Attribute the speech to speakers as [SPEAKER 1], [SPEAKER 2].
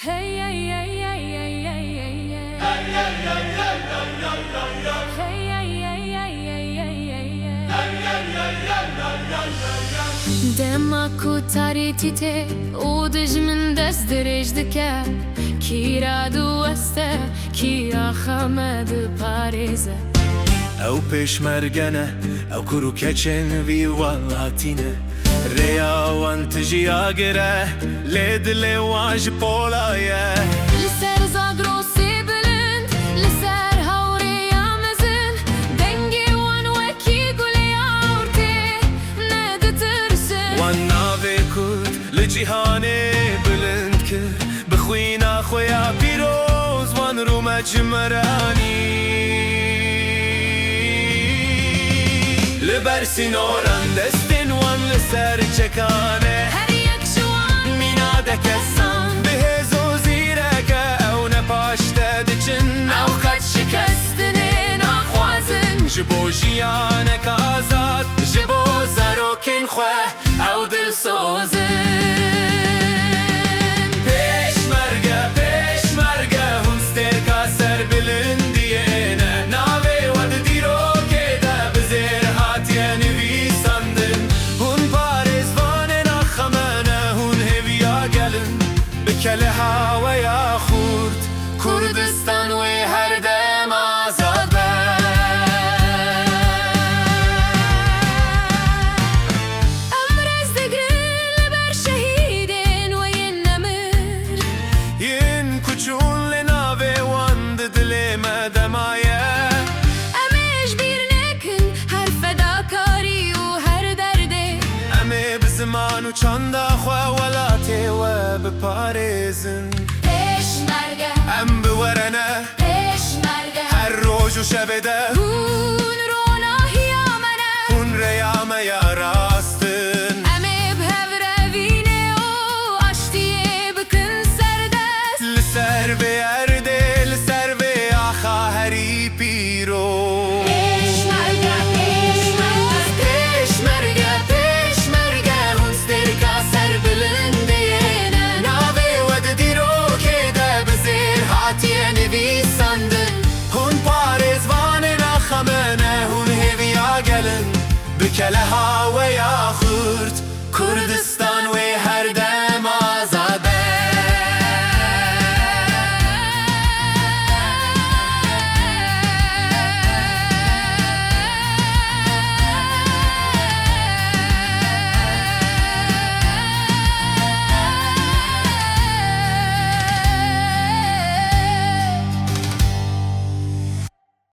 [SPEAKER 1] Hey hey hey hey hey hey hey hey Dema ku taritite o dejmin dest derejdike Kira du este kira xamed parize
[SPEAKER 2] او پشمرگنه او کرو کچن وی والاتینه ریا وانت جیاگره لدل واج پولایه
[SPEAKER 1] Liser zagrosi bülent liser havri yamezin dengi wan weki guli avti ne ditirsin
[SPEAKER 2] وان ناوی کرد لجیهانه بلند کرد بخوینا خویا پیروز وان رو مجمرانی لبرسین اوران دستین وان لسر چکانه
[SPEAKER 1] her yak şu an
[SPEAKER 2] مینا دکسان بهزو زیرگه او نپاشته دچن
[SPEAKER 1] او qed şikestinin axwazin
[SPEAKER 2] جبو جیانک آزاد جبو زروکن خواه او دل سوزن پیش مرگه هنستر کا سر بلندیه ناوی ود دیرو که ده بزیر هاتیه نویسندن هون پارزوان نخمنه هون هویا گلن بکل هاویا خورد کردستان و هر دم آزاد
[SPEAKER 1] emrez digrin ber şehidin ve yennemir
[SPEAKER 2] ین کچون لناوی واند دلیم دمایه
[SPEAKER 1] emeş bir nekin her fedakari u her derde
[SPEAKER 2] امی بزمان و چاندا خواه ولاتی و بپارزن
[SPEAKER 1] peşmerge
[SPEAKER 2] ام بورنه
[SPEAKER 1] peşmerge
[SPEAKER 2] هر روز و شب ده
[SPEAKER 1] hun rona hiyamene
[SPEAKER 2] اون ریام یا راستن
[SPEAKER 1] emi bhevre o aştiye bıkın serdes
[SPEAKER 2] لسر به ارده لسر به آخا هری پیرو پیشمرگه هنستر کا سر بلندیه ناوی ود دیرو که ده بزیر هاتیه نویسندن هون پارزوان نخمنه هون هویا گلن بکله ها و یا